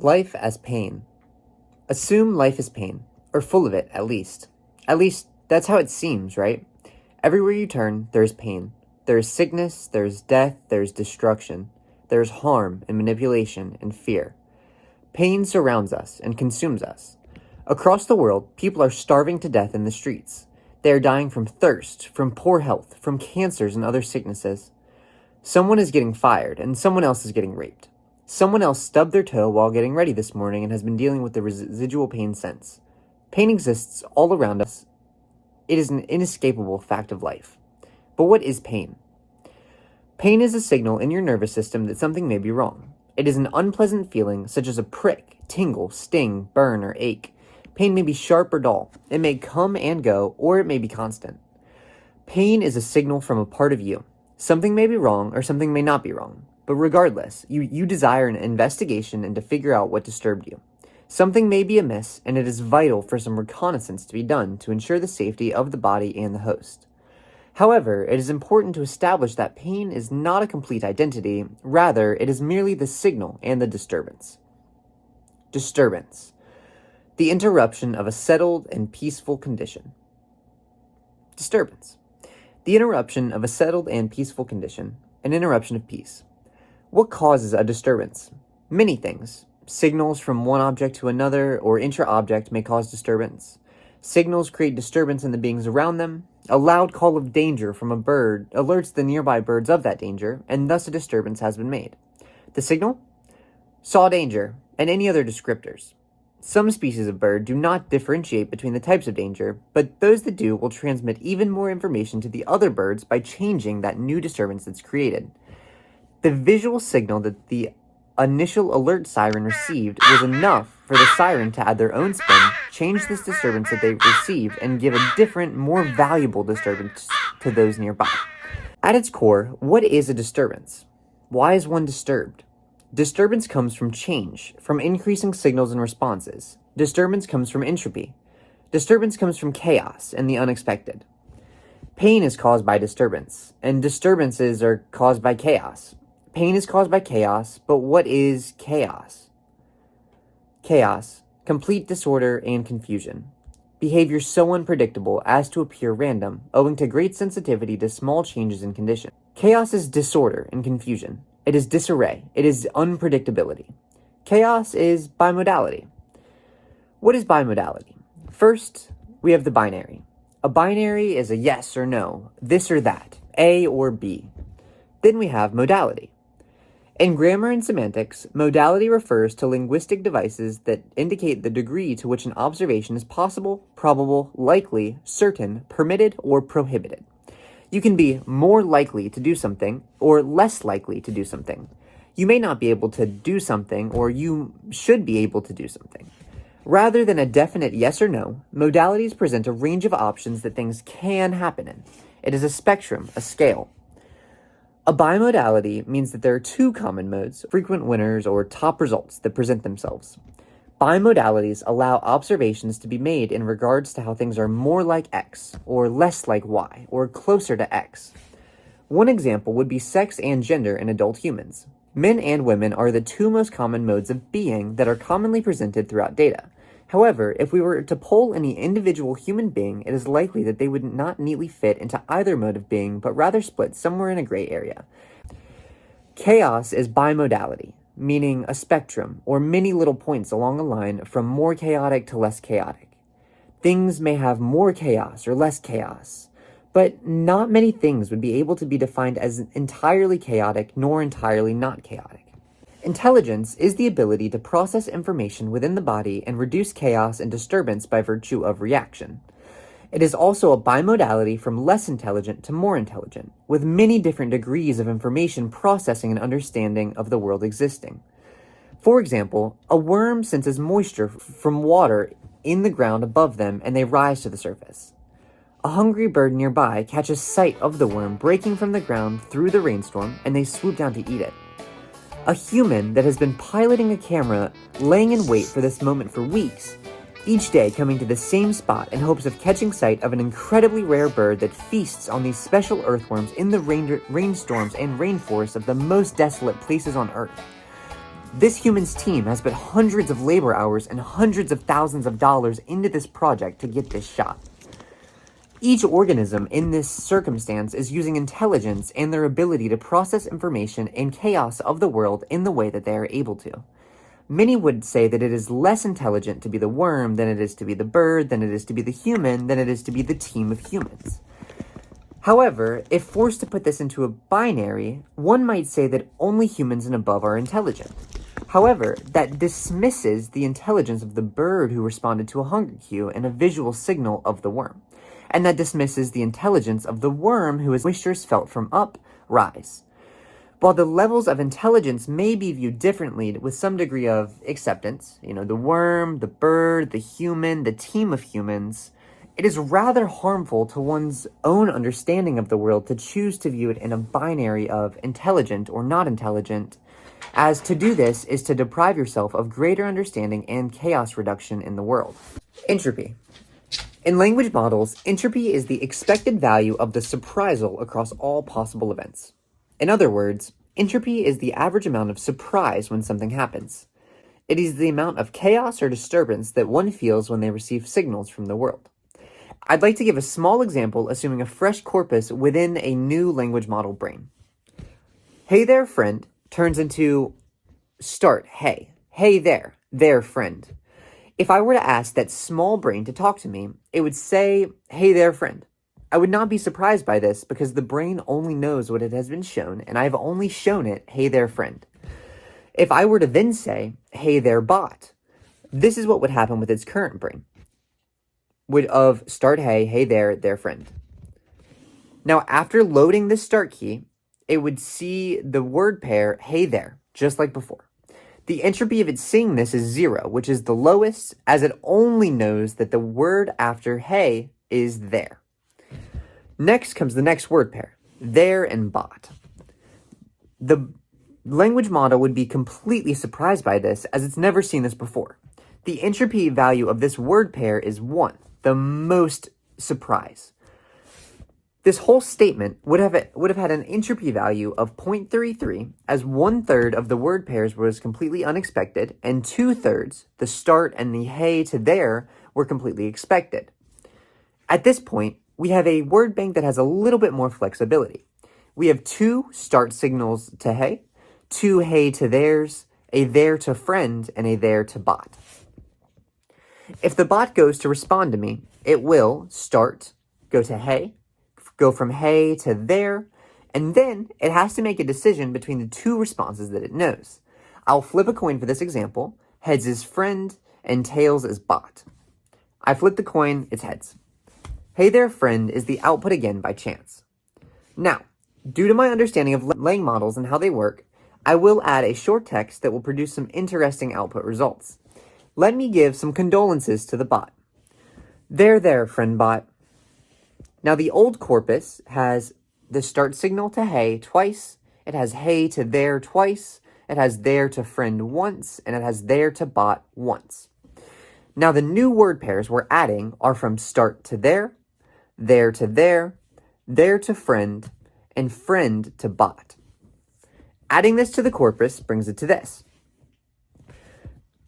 Life as pain. Assume life is pain, or full of it, at least. At least, that's how it seems, right? Everywhere you turn, there is pain. There is sickness, there is death, there is destruction. There is harm and manipulation and fear. Pain surrounds us and consumes us. Across the world, people are starving to death in the streets. They are dying from thirst, from poor health, from cancers and other sicknesses. Someone is getting fired, and someone else is getting raped. Someone else stubbed their toe while getting ready this morning and has been dealing with the residual pain since. Pain exists all around us. It is an inescapable fact of life. But what is pain? Pain is a signal in your nervous system that something may be wrong. It is an unpleasant feeling such as a prick, tingle, sting, burn, or ache. Pain may be sharp or dull. It may come and go, or it may be constant. Pain is a signal from a part of you. Something may be wrong or something may not be wrong. But regardless, you desire an investigation and to figure out what disturbed you. Something may be amiss, and it is vital for some reconnaissance to be done to ensure the safety of the body and the host. However, it is important to establish that pain is not a complete identity, rather, it is merely the signal and the disturbance. Disturbance. The interruption of a settled and peaceful condition. Disturbance. The interruption of a settled and peaceful condition, an interruption of peace. What causes a disturbance? Many things. Signals from one object to another or intra-object may cause disturbance. Signals create disturbance in the beings around them. A loud call of danger from a bird alerts the nearby birds of that danger, and thus a disturbance has been made. The signal? Saw danger, and any other descriptors. Some species of bird do not differentiate between the types of danger, but those that do will transmit even more information to the other birds by changing that new disturbance that's created. The visual signal that the initial alert siren received was enough for the siren to add their own spin, change this disturbance that they received, and give a different, more valuable disturbance to those nearby. At its core, what is a disturbance? Why is one disturbed? Disturbance comes from change, from increasing signals and responses. Disturbance comes from entropy. Disturbance comes from chaos and the unexpected. Pain is caused by disturbance, and disturbances are caused by chaos. Pain is caused by chaos, but what is chaos? Chaos, complete disorder and confusion. Behavior so unpredictable as to appear random, owing to great sensitivity to small changes in condition. Chaos is disorder and confusion. It is disarray. It is unpredictability. Chaos is bimodality. What is bimodality? First, we have the binary. A binary is a yes or no, this or that, A or B. Then we have modality. In grammar and semantics, modality refers to linguistic devices that indicate the degree to which an observation is possible, probable, likely, certain, permitted, or prohibited. You can be more likely to do something or less likely to do something. You may not be able to do something, or you should be able to do something. Rather than a definite yes or no, modalities present a range of options that things can happen in. It is a spectrum, a scale. A bimodality means that there are two common modes, frequent winners or top results, that present themselves. Bimodalities allow observations to be made in regards to how things are more like X, or less like Y, or closer to X. One example would be sex and gender in adult humans. Men and women are the two most common modes of being that are commonly presented throughout data. However, if we were to poll any individual human being, it is likely that they would not neatly fit into either mode of being, but rather split somewhere in a gray area. Chaos is bimodality, meaning a spectrum, or many little points along a line from more chaotic to less chaotic. Things may have more chaos or less chaos, but not many things would be able to be defined as entirely chaotic nor entirely not chaotic. Intelligence is the ability to process information within the body and reduce chaos and disturbance by virtue of reaction. It is also a bimodality from less intelligent to more intelligent, with many different degrees of information processing and understanding of the world existing. For example, a worm senses moisture from water in the ground above them and they rise to the surface. A hungry bird nearby catches sight of the worm breaking from the ground through the rainstorm and they swoop down to eat it. A human that has been piloting a camera, laying in wait for this moment for weeks, each day coming to the same spot in hopes of catching sight of an incredibly rare bird that feasts on these special earthworms in the rainstorms and rainforests of the most desolate places on Earth. This human's team has put hundreds of labor hours and hundreds of thousands of dollars into this project to get this shot. Each organism in this circumstance is using intelligence and their ability to process information and chaos of the world in the way that they are able to. Many would say that it is less intelligent to be the worm than it is to be the bird, than it is to be the human, than it is to be the team of humans. However, if forced to put this into a binary, one might say that only humans and above are intelligent. However, that dismisses the intelligence of the bird who responded to a hunger cue and a visual signal of the worm. And that dismisses the intelligence of the worm who has moistures felt from up, rise. While the levels of intelligence may be viewed differently with some degree of acceptance, the worm, the bird, the human, the team of humans, it is rather harmful to one's own understanding of the world to choose to view it in a binary of intelligent or not intelligent, as to do this is to deprive yourself of greater understanding and chaos reduction in the world. Entropy. In language models, entropy is the expected value of the surprisal across all possible events. In other words, entropy is the average amount of surprise when something happens. It is the amount of chaos or disturbance that one feels when they receive signals from the world. I'd like to give a small example assuming a fresh corpus within a new language model brain. Hey there, friend turns into start, hey there, friend. If I were to ask that small brain to talk to me, it would say, hey there, friend. I would not be surprised by this because the brain only knows what it has been shown, and I've only shown it, hey there, friend. If I were to then say, hey there, bot, this is what would happen with its current brain. Of start, hey there, friend. Now, after loading this start key, it would see the word pair, hey there, just like before. The entropy of it seeing this is 0, which is the lowest, as it only knows that the word after hey is there. Next comes the next word pair, there and bot. The language model would be completely surprised by this, as it's never seen this before. The entropy value of this word pair is 1, the most surprise. This whole statement would have had an entropy value of 0.33, as 1/3 of the word pairs was completely unexpected, and 2/3, the start and the hey to there, were completely expected. At this point, we have a word bank that has a little bit more flexibility. We have 2 start signals to hey, 2 hey to theirs, a there to friend, and a there to bot. If the bot goes to respond to me, it will start, go to hey, go from hey to there, and then it has to make a decision between the 2 responses that it knows. I'll flip a coin for this example. Heads is friend, and tails is bot. I flip the coin, it's heads. Hey there, friend is the output again by chance. Now, due to my understanding of lang models and how they work, I will add a short text that will produce some interesting output results. Let me give some condolences to the bot. There, friend bot. Now, the old corpus has the start signal to hey twice, it has hey to there twice, it has there to friend once, and it has there to bot once. Now, the new word pairs we're adding are from start to there to there to friend, and friend to bot. Adding this to the corpus brings it to this.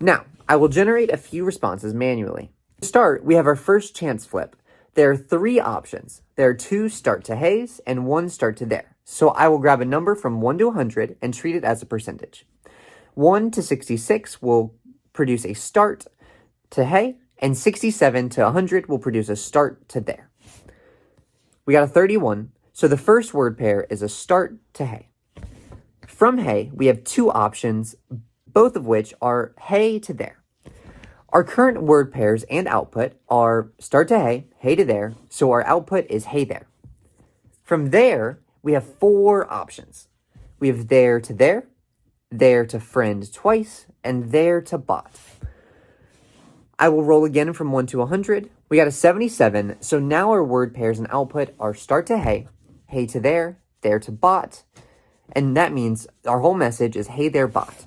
Now, I will generate a few responses manually. To start, we have our first chance flip. There are 3 options. There are 2 start to heys and 1 start to there. So I will grab a number from 1 to 100 and treat it as a percentage. 1 to 66 will produce a start to hey, and 67 to 100 will produce a start to there. We got a 31, so the first word pair is a start to hey. From hey, we have 2 options, both of which are hey to there. Our current word pairs and output are start to hey to there, so our output is hey there. From there, we have 4 options. We have there to friend twice, and there to bot. I will roll again from 1 to 100. We got a 77, so now our word pairs and output are start to hey to there to bot, and that means our whole message is hey there bot.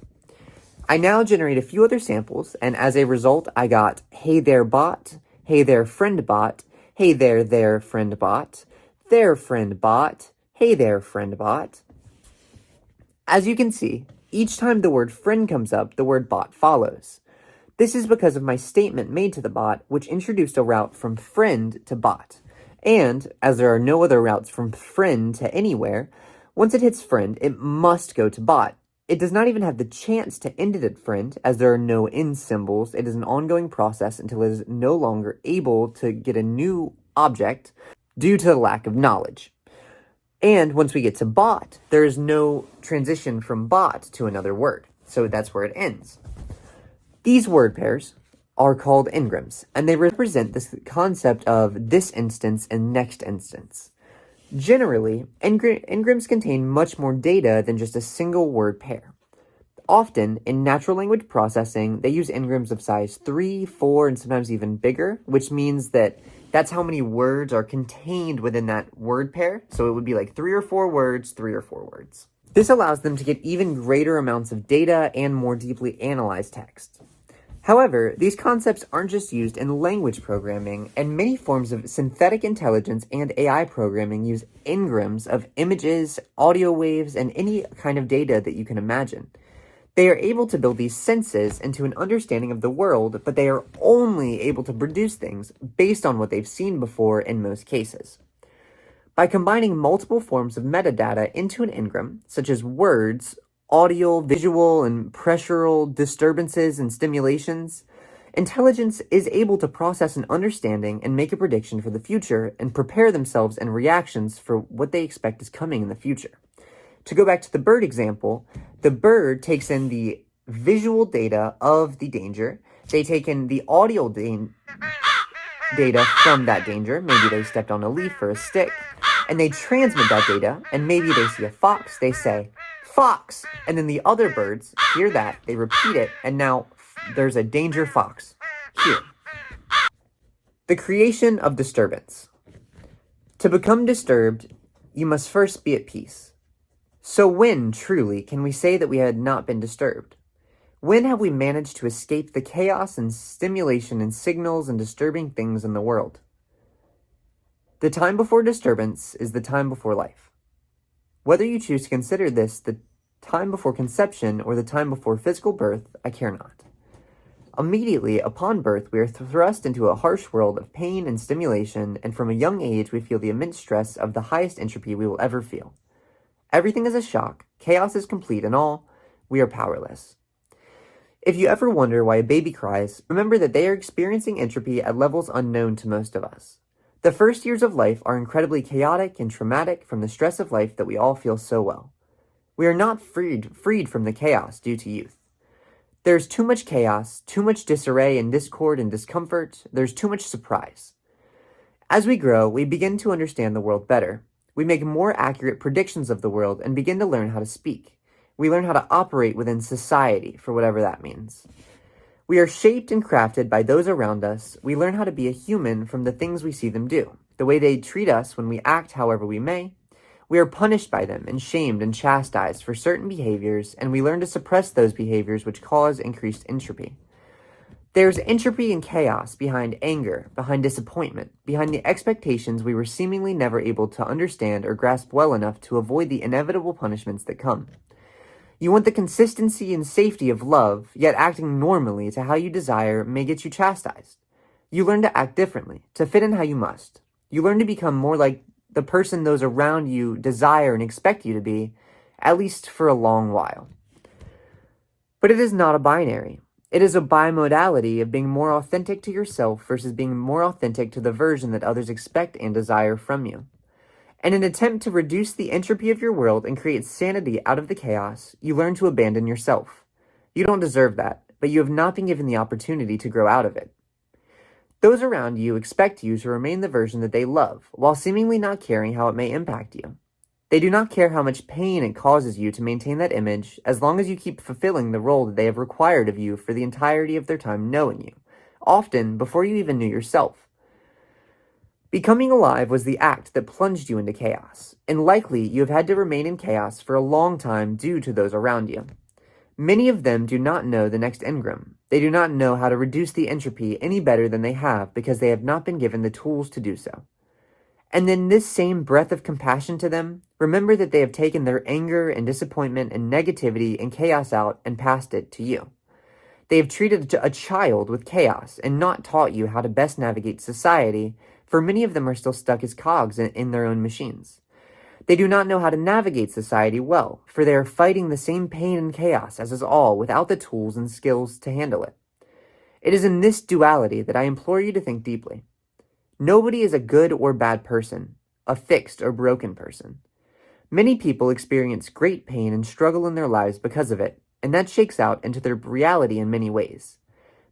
I now generate a few other samples, and as a result, I got hey there bot, hey there friend bot, hey there friend bot, there friend bot, hey there friend bot. As you can see, Each time the word friend comes up, the word bot follows. This is because of my statement made to the bot, which introduced a route from friend to bot. And, as there are no other routes from friend to anywhere, once it hits friend, it must go to bot. It does not even have the chance to end it at friend, as there are no end symbols. It is an ongoing process until it is no longer able to get a new object due to the lack of knowledge. And once we get to bot, there is no transition from bot to another word. So that's where it ends. These word pairs are called engrams, and they represent this concept of this instance and next instance. Generally, engrams contain much more data than just a single word pair. Often, in natural language processing, they use engrams of size 3, 4, and sometimes even bigger, which means that that's how many words are contained within that word pair. So it would be like 3 or 4 words, 3 or 4 words. This allows them to get even greater amounts of data and more deeply analyzed text. However, these concepts aren't just used in language programming, and many forms of synthetic intelligence and AI programming use engrams of images, audio waves, and any kind of data that you can imagine. They are able to build these senses into an understanding of the world, but they are only able to produce things based on what they've seen before in most cases. By combining multiple forms of metadata into an engram, such as words, audio, visual, and pressural disturbances and stimulations, intelligence is able to process an understanding and make a prediction for the future and prepare themselves and reactions for what they expect is coming in the future. To go back to the bird example, the bird takes in the visual data of the danger. They take in the audio data from that danger. Maybe they stepped on a leaf or a stick, and they transmit that data, and maybe they see a fox. They say, "Fox!" And then the other birds hear that, they repeat it, and now there's a danger fox here. The creation of disturbance. To become disturbed, you must first be at peace. So when, truly, can we say that we had not been disturbed? When have we managed to escape the chaos and stimulation and signals and disturbing things in the world? The time before disturbance is the time before life. Whether you choose to consider this the time before conception or the time before physical birth, I care not. Immediately upon birth, we are thrust into a harsh world of pain and stimulation, and from a young age, we feel the immense stress of the highest entropy we will ever feel. Everything is a shock, chaos is complete, and all, we are powerless. If you ever wonder why a baby cries, remember that they are experiencing entropy at levels unknown to most of us. The first years of life are incredibly chaotic and traumatic from the stress of life that we all feel so well. We are not freed from the chaos due to youth. There's too much chaos, too much disarray and discord and discomfort, there's too much surprise. As we grow, we begin to understand the world better. We make more accurate predictions of the world and begin to learn how to speak. We learn how to operate within society, for whatever that means. We are shaped and crafted by those around us. We learn how to be a human from the things we see them do, the way they treat us when we act however we may. We are punished by them and shamed and chastised for certain behaviors, and we learn to suppress those behaviors which cause increased entropy. There's entropy and chaos behind anger, behind disappointment, behind the expectations we were seemingly never able to understand or grasp well enough to avoid the inevitable punishments that come. You want the consistency and safety of love, yet acting normally to how you desire may get you chastised. You learn to act differently, to fit in how you must. You learn to become more like the person those around you desire and expect you to be, at least for a long while. But it is not a binary. It is a bimodality of being more authentic to yourself versus being more authentic to the version that others expect and desire from you. In an attempt to reduce the entropy of your world and create sanity out of the chaos, you learn to abandon yourself. You don't deserve that, but you have not been given the opportunity to grow out of it. Those around you expect you to remain the version that they love, while seemingly not caring how it may impact you. They do not care how much pain it causes you to maintain that image, as long as you keep fulfilling the role that they have required of you for the entirety of their time knowing you, often before you even knew yourself. Becoming alive was the act that plunged you into chaos, and likely you have had to remain in chaos for a long time due to those around you. Many of them do not know the next engram. They do not know how to reduce the entropy any better than they have because they have not been given the tools to do so. And then this same breath of compassion to them, remember that they have taken their anger and disappointment and negativity and chaos out and passed it to you. They have treated a child with chaos and not taught you how to best navigate society, for many of them are still stuck as cogs in their own machines. They do not know how to navigate society well, for they are fighting the same pain and chaos as us all without the tools and skills to handle it. It is in this duality that I implore you to think deeply. Nobody is a good or bad person, a fixed or broken person. Many people experience great pain and struggle in their lives because of it, and that shakes out into their reality in many ways.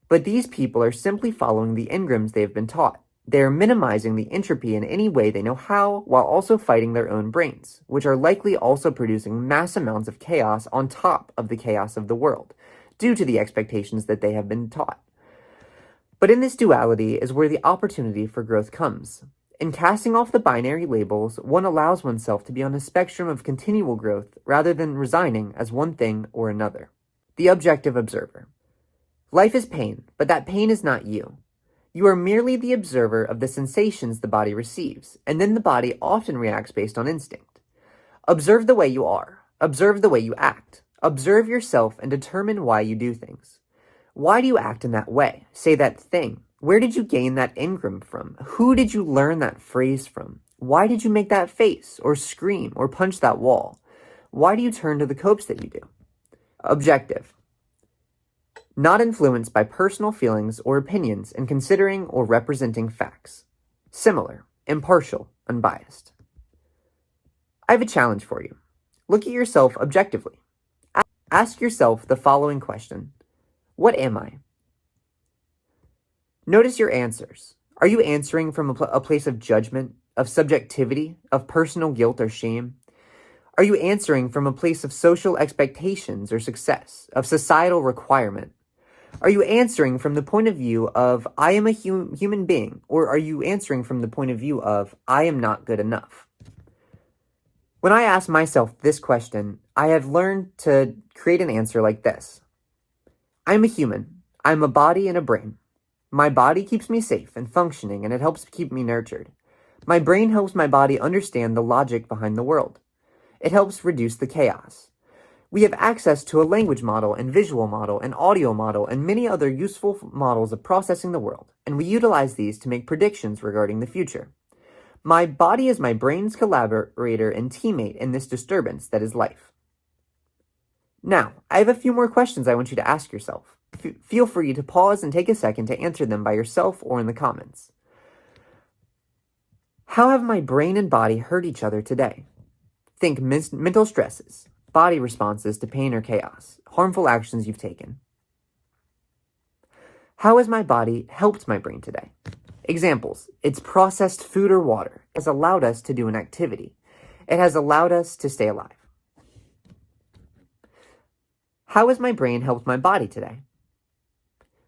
But these people are simply following the engrams they have been taught. They are minimizing the entropy in any way they know how, while also fighting their own brains, which are likely also producing mass amounts of chaos on top of the chaos of the world, due to the expectations that they have been taught. But in this duality is where the opportunity for growth comes. In casting off the binary labels, one allows oneself to be on a spectrum of continual growth rather than resigning as one thing or another. The objective observer. Life is pain, but that pain is not you. You are merely the observer of the sensations the body receives, and then the body often reacts based on instinct. Observe the way you are. Observe the way you act. Observe yourself and determine why you do things. Why do you act in that way? Say that thing. Where did you gain that engram from? Who did you learn that phrase from? Why did you make that face, or scream, or punch that wall? Why do you turn to the copes that you do? Objective. Not influenced by personal feelings or opinions in considering or representing facts. Similar, impartial, unbiased. I have a challenge for you. Look at yourself objectively. Ask yourself the following question. What am I? Notice your answers. Are you answering from a place of judgment, of subjectivity, of personal guilt or shame? Are you answering from a place of social expectations or success, of societal requirement? Are you answering from the point of view of, I am a human being, or are you answering from the point of view of, I am not good enough? When I ask myself this question, I have learned to create an answer like this. I'm a human. I'm a body and a brain. My body keeps me safe and functioning, and it helps keep me nurtured. My brain helps my body understand the logic behind the world. It helps reduce the chaos. We have access to a language model and visual model and audio model and many other useful models of processing the world, and we utilize these to make predictions regarding the future. My body is my brain's collaborator and teammate in this disturbance that is life. Now, I have a few more questions I want you to ask yourself. Feel free to pause and take a second to answer them by yourself or in the comments. How have my brain and body hurt each other today? Think mental stresses, body responses to pain or chaos, harmful actions you've taken. How has my body helped my brain today? Examples, it's processed food or water. It has allowed us to do an activity. It has allowed us to stay alive. How has my brain helped my body today?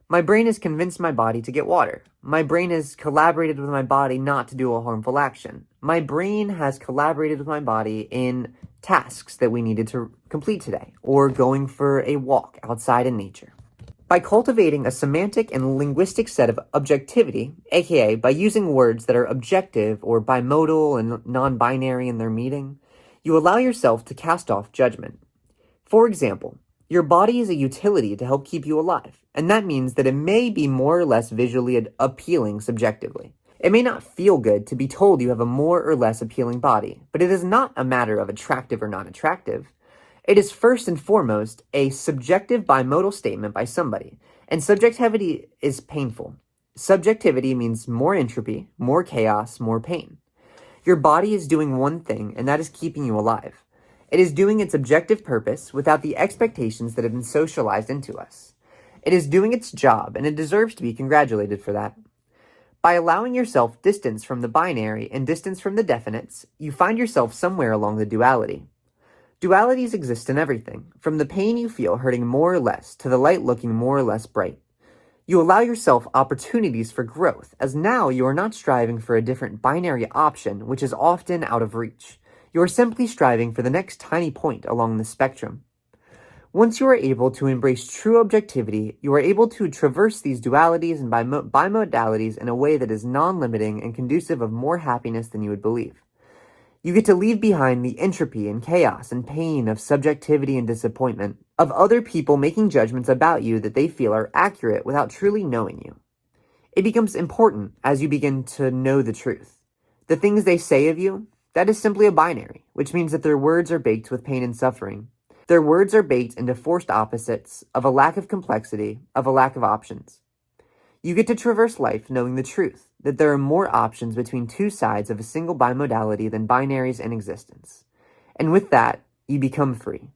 My brain has convinced my body to get water. My brain has collaborated with my body not to do a harmful action. My brain has collaborated with my body in tasks that we needed to complete today, or going for a walk outside in nature. By cultivating a semantic and linguistic set of objectivity, aka by using words that are objective or bimodal and non-binary in their meaning, you allow yourself to cast off judgment. For example, your body is a utility to help keep you alive, and that means that it may be more or less visually appealing subjectively. It may not feel good to be told you have a more or less appealing body, but it is not a matter of attractive or not attractive. It is first and foremost a subjective bimodal statement by somebody, and subjectivity is painful. Subjectivity means more entropy, more chaos, more pain. Your body is doing one thing, and that is keeping you alive. It is doing its objective purpose without the expectations that have been socialized into us. It is doing its job, and it deserves to be congratulated for that. By allowing yourself distance from the binary and distance from the definites, you find yourself somewhere along the duality. Dualities exist in everything, from the pain you feel hurting more or less to the light looking more or less bright. You allow yourself opportunities for growth, as now you are not striving for a different binary option, which is often out of reach. You are simply striving for the next tiny point along the spectrum. Once you are able to embrace true objectivity, you are able to traverse these dualities and bimodalities in a way that is non-limiting and conducive of more happiness than you would believe. You get to leave behind the entropy and chaos and pain of subjectivity and disappointment, of other people making judgments about you that they feel are accurate without truly knowing you. It becomes important as you begin to know the truth. The things they say of you, that is simply a binary, which means that their words are baked with pain and suffering. Their words are baked into forced opposites of a lack of complexity, of a lack of options. You get to traverse life knowing the truth, that there are more options between two sides of a single bimodality than binaries in existence. And with that, you become free.